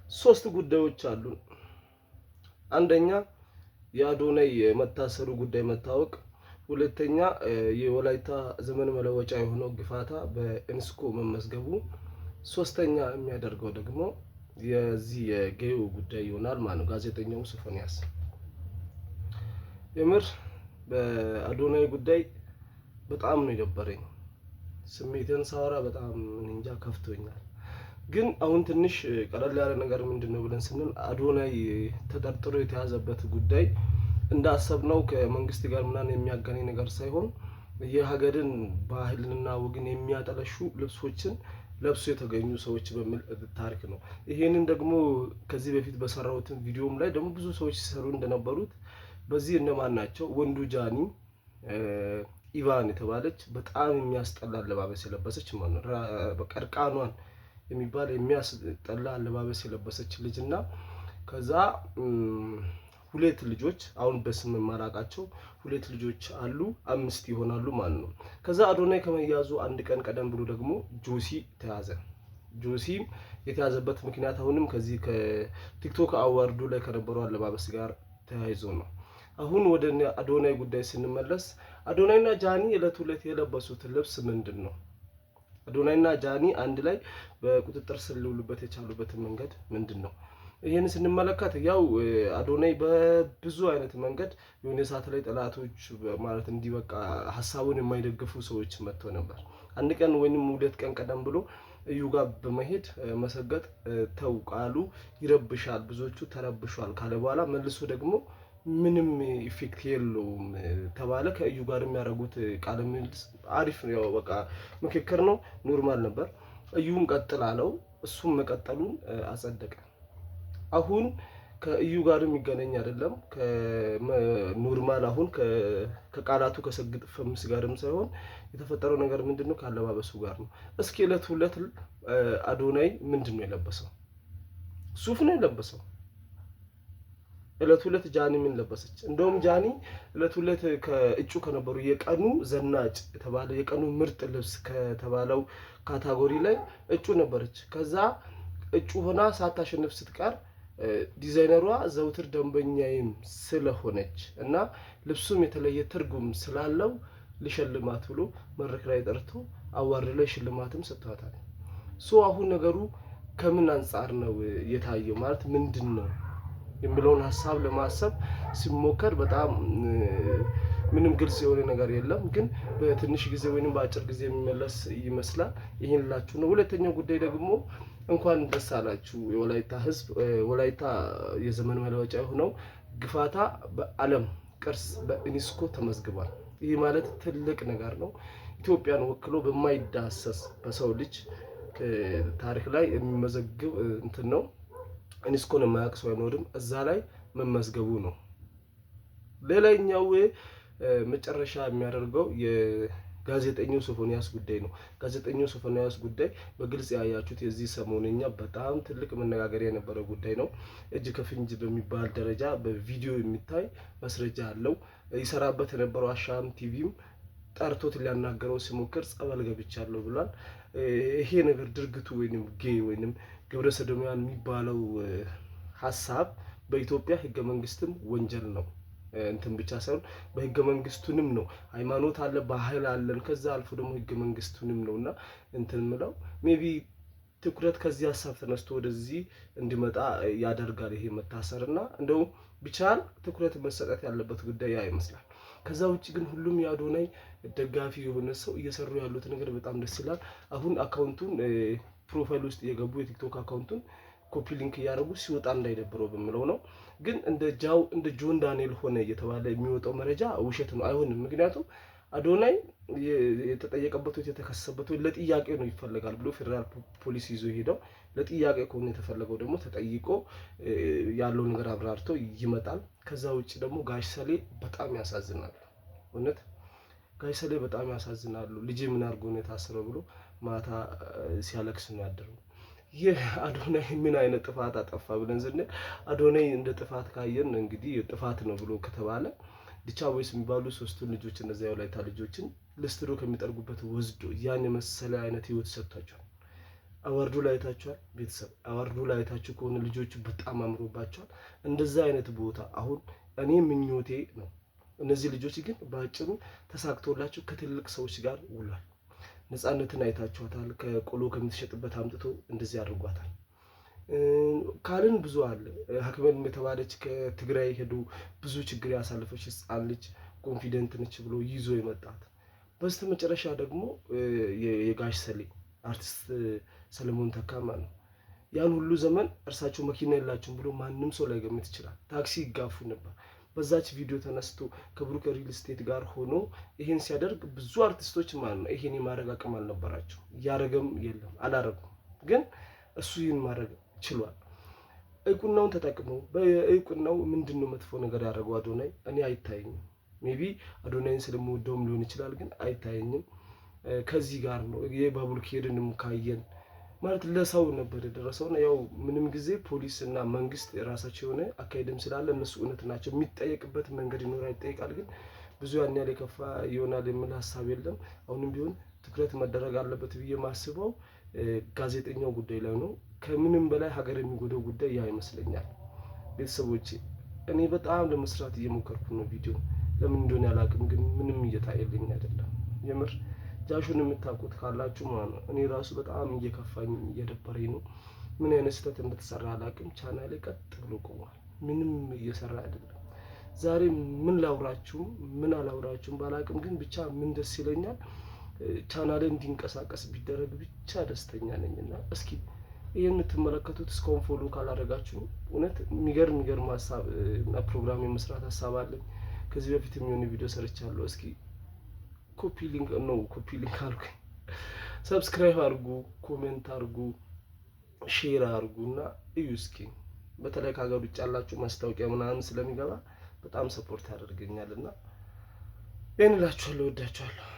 ሶስት ጉዳዮች አሉ። አንደኛ የአዶናይ መታሰሩ ጉዳይ መታወቅ፣ ሁለተኛ የወላይታ ዘመን መለወጫ የሆነው ግፋታ በዩኔስኮ መመዝገቡ፣ ሶስተኛ የሚያደርገው ደግሞ የዚህ የጌዮ ጉዳይ ይሆናል ማለት ነው። ጋዜጠኛው ሶፎንያስ የምር በአዶናይ ጉዳይ በጣም ነው የደበረኝ። ስሜትን ሳወራ በጣም እንጃ ከፍቶኛል። ግን አሁን ትንሽ ቀለል ያለ ነገር ምንድነው ብለን ስንል አዶናይ ተጠርጥሮ የተያዘበት ጉዳይ እንዳሰብነው ከመንግስት ጋር ምናምን የሚያገናኝ ነገር ሳይሆን የሀገርን ባህልና ወግን የሚያጠለሹ ልብሶችን ለብሶ የተገኙ ሰዎች በሚል ታሪክ ነው። ይሄንን ደግሞ ከዚህ በፊት በሰራሁት ቪዲዮም ላይ ደግሞ ብዙ ሰዎች ሲሰሩ እንደነበሩት በዚህ እነማን ናቸው? ወንዱ ጃኒ፣ ኢቫን የተባለች በጣም የሚያስጠላ አለባበስ የለበሰች ማለት ነው። በቃ እርቃኗን የሚባል የሚያስጠላ አለባበስ የለበሰች ልጅ እና ከዛ ሁለት ልጆች አሁን በስም ማራቃቸው ሁለት ልጆች አሉ፣ 5 ይሆናሉ ማለት ነው። ከዛ አዶናይ ከመያዙ አንድ ቀን ቀደም ብሎ ደግሞ ጆሲ ተያዘ። ጆሲም የተያዘበት ምክንያት አሁንም ከዚህ ከቲክቶክ አዋርዱ ላይ ከነበረው አለባበስ ጋር ተያይዞ ነው። አሁን ወደ አዶናይ ጉዳይ ስንመለስ አዶናይና ጃኒ ዕለት ዕለት የለበሱት ልብስ ምንድን ነው? አዶናይና ጃኒ አንድ ላይ በቁጥጥር ስር ሊውሉበት የቻሉበት መንገድ ምንድን ነው? ይሄን ስንመለከት ያው አዶናይ በብዙ አይነት መንገድ የሆነ ሰዓት ላይ ጠላቶች ማለት እንዲበቃ ሀሳቡን የማይደግፉ ሰዎች መጥተው ነበር። አንድ ቀን ወይንም 2 ቀን ቀደም ብሎ እዩ ጋር በመሄድ መሰገጥ ተው ቃሉ ይረብሻል፣ ብዙዎቹ ተረብሿል ካለ በኋላ መልሶ ደግሞ ምንም ኢፌክት የለውም ተባለ። ከእዩ ጋር የሚያደርጉት ቃለ ምልልስ አሪፍ ነው፣ ያው በቃ ምክክር ነው፣ ኖርማል ነበር። እዩም ቀጥል አለው፣ እሱም መቀጠሉን አጸደቀ። አሁን ከእዩ ጋር የሚገናኝ አይደለም ከኖርማል አሁን ከቃላቱ ከሰግጥ ፈምስ ጋርም ሳይሆን የተፈጠረው ነገር ምንድነው? ካለባበሱ ጋር ነው። እስኪ ዕለት ሁለት አዶናይ ምንድነው የለበሰው? ሱፍ ነው የለበሰው። ዕለት ሁለት ጃኒ ምን ለበሰች? እንደውም ጃኒ ዕለት ሁለት ከእጩ ከነበሩ የቀኑ ዘናጭ የተባለ የቀኑ ምርጥ ልብስ ከተባለው ካታጎሪ ላይ እጩ ነበረች። ከዛ እጩ ሆና ሳታሸንፍ ስትቀር ዲዛይነሯ ዘውትር ደንበኛዬም ስለሆነች እና ልብሱም የተለየ ትርጉም ስላለው ሊሸልማት ብሎ መድረክ ላይ ጠርቶ አዋርድ ላይ ሽልማትም ሰጥቷታል። አሁን ነገሩ ከምን አንጻር ነው የታየው? ማለት ምንድን ነው የሚለውን ሀሳብ ለማሰብ ሲሞከር በጣም ምንም ግልጽ የሆነ ነገር የለም። ግን በትንሽ ጊዜ ወይንም በአጭር ጊዜ የሚመለስ ይመስላል። ይሄን ላችሁ ነው። ሁለተኛው ጉዳይ ደግሞ እንኳን ደስ አላችሁ የወላይታ ሕዝብ። ወላይታ የዘመን መለወጫ የሆነው ግፋታ በዓለም ቅርስ በዩኔስኮ ተመዝግቧል። ይህ ማለት ትልቅ ነገር ነው። ኢትዮጵያን ወክሎ በማይዳሰስ በሰው ልጅ ታሪክ ላይ የሚመዘግብ እንትን ነው። ዩኔስኮን የማያውቅ ሰው አይኖርም። እዛ ላይ መመዝገቡ ነው። ሌላኛው መጨረሻ የሚያደርገው የጋዜጠኛው ሶፎንያስ ጉዳይ ነው። ጋዜጠኛው ሶፎንያስ ጉዳይ በግልጽ ያያችሁት የዚህ ሰሞንኛ በጣም ትልቅ መነጋገሪያ የነበረው ጉዳይ ነው። እጅ ከፍንጅ በሚባል ደረጃ በቪዲዮ የሚታይ ማስረጃ አለው። ይሰራበት የነበረው አሻም ቲቪም ጠርቶት ሊያናገረው ሲሞክር ጸበል ገብቻለሁ ብሏል። ይሄ ነገር ድርግቱ ወይንም ጌይ ወይንም ግብረ ሰዶሚያን የሚባለው ሀሳብ በኢትዮጵያ ህገ መንግስትም ወንጀል ነው። እንትን ብቻ ሳይሆን በህገ መንግስቱንም ነው። ሃይማኖት አለ፣ ባህል አለን፣ ከዛ አልፎ ደግሞ ህገ መንግስቱንም ነውና እንትን ምለው ሜቢ ትኩረት ከዚህ ሀሳብ ተነስቶ ወደዚህ እንዲመጣ ያደርጋል ይሄ መታሰርና እንደው ቢቻል ትኩረት መሰጠት ያለበት ጉዳይ ያ ይመስላል። ከዛ ውጭ ግን ሁሉም የአዶናይ ደጋፊ የሆነ ሰው እየሰሩ ያሉት ነገር በጣም ደስ ይላል። አሁን አካውንቱን ፕሮፋይል ውስጥ የገቡ የቲክቶክ አካውንቱን ኮፒ ሊንክ እያደረጉ ሲወጣ እንዳይደብረው በሚለው ነው። ግን እንደ ጆን ዳንኤል ሆነ እየተባለ የሚወጣው መረጃ ውሸት ነው፣ አይሆንም። ምክንያቱም አዶናይ የተጠየቀበት ወይ የተከሰሰበት ወይ ለጥያቄ ነው ይፈልጋል ብሎ ፌደራል ፖሊስ ይዞ ሄደው ለጥያቄ ከሆነ የተፈለገው ደግሞ ተጠይቆ ያለው ነገር አብራርቶ ይመጣል። ከዛ ውጭ ደግሞ ጋሽ ሰሌ በጣም ያሳዝናሉ። እውነት ጋሽ ሰሌ በጣም ያሳዝናሉ። ልጅ ምን አድርጎ ነው የታሰረው ብሎ ማታ ሲያለቅስ ነው ያደረው። ይህ አዶናይ ምን አይነት ጥፋት አጠፋ ብለን ስንል አዶናይ እንደ ጥፋት ካየን እንግዲህ ጥፋት ነው ብሎ ከተባለ ዲቻ ቦይስ የሚባሉ 3 ልጆች እነዚያ የወላይታ ልጆችን ልስትሮ ከሚጠርጉበት ወስዶ ያን የመሰለ አይነት ህይወት ሰጥቷቸዋል። አዋርዱ ላይ አይታችኋል። ቤተሰብ አዋርዱ ላይ አይታችሁ ከሆነ ልጆቹ በጣም አምሮባቸዋል። እንደዛ አይነት ቦታ አሁን እኔ ምኞቴ ነው። እነዚህ ልጆች ግን በአጭሩ ተሳክቶላቸው ከትልቅ ሰዎች ጋር ውሏል። ነፃነትን አይታችኋታል። ከቆሎ ከምትሸጥበት አምጥቶ እንደዚህ አድርጓታል። ካልን ብዙ አለ። ሀክመን የተባለች ከትግራይ ሄዱ ብዙ ችግር ያሳለፈች ህፃን ልጅ ኮንፊደንት ነች ብሎ ይዞ የመጣት በስተ መጨረሻ ደግሞ የጋሽ ሰሌ አርቲስት ሰለሞን ተካማ ነው። ያን ሁሉ ዘመን እርሳቸው መኪና የላቸውም ብሎ ማንም ሰው ላይ ገምት ይችላል። ታክሲ ይጋፉ ነበር። በዛች ቪዲዮ ተነስቶ ከብሩክ ሪል ስቴት ጋር ሆኖ ይሄን ሲያደርግ ብዙ አርቲስቶች ማለት ነው ይሄን የማድረግ አቅም አልነበራቸው። እያረገም የለም አላረጉም። ግን እሱ ይህን ማድረግ ችሏል። እውቅናውን ተጠቅመው በእውቅናው ምንድነው መጥፎ ነገር ያደረገው አዶናይ? እኔ አይታየኝም። ሜቢ አዶናይን ስለምወደውም ሊሆን ይችላል፣ ግን አይታየኝም። ከዚህ ጋር ነው የባቡል ኬድንም ካየን ማለት ለሰው ነበር የደረሰው። ያው ምንም ጊዜ ፖሊስ እና መንግስት የራሳቸው የሆነ አካሄድም ስላለ እነሱ እውነት ናቸው። የሚጠየቅበት መንገድ ይኖራል፣ ይጠይቃል። ግን ብዙ ያን ያህል የከፋ ይሆናል የሚል ሀሳብ የለም። አሁንም ቢሆን ትኩረት መደረግ አለበት ብዬ ማስበው ጋዜጠኛው ጉዳይ ላይ ነው። ከምንም በላይ ሀገር የሚጎዳው ጉዳይ ያ ይመስለኛል። ቤተሰቦቼ እኔ በጣም ለመስራት እየሞከርኩ ነው ቪዲዮ፣ ለምን እንደሆነ ያላቅም፣ ግን ምንም እየታየልኝ አይደለም። የምር ጃሹን የምታውቁት ካላችሁ ማለት ነው። እኔ ራሱ በጣም እየከፋኝ እየደበረኝ ነው። ምን አይነት ስህተት እንደተሰራ አላቅም። ቻናሌ ቀጥ ብሎ ቆሟል። ምንም እየሰራ አይደለም። ዛሬ ምን ላውራችሁም ምን አላውራችሁም ባላቅም፣ ግን ብቻ ምን ደስ ይለኛል ቻናሌ እንዲንቀሳቀስ ቢደረግ ብቻ ደስተኛ ነኝና እስኪ ይሄን የምትመለከቱት እስካሁን ፎሎ ካላደረጋችሁ እውነት የሚገርም ሀሳብ እና ፕሮግራም የመስራት ሀሳብ አለኝ። ከዚህ በፊት የሚሆን ቪዲዮ ሰርቻለሁ። እስኪ ኮፒ ሊንክ አድርጉ፣ ሰብስክራይብ አድርጉ፣ ኮሜንት አድርጉ፣ ሼር አድርጉና እዩ እስኪ። በተለይ ከሀገር ውጭ ያላችሁ ማስታወቂያ ምናምን ስለሚገባ በጣም ሰፖርት ያደርገኛልና ይሄን እላችኋለሁ። ወዳችኋለሁ።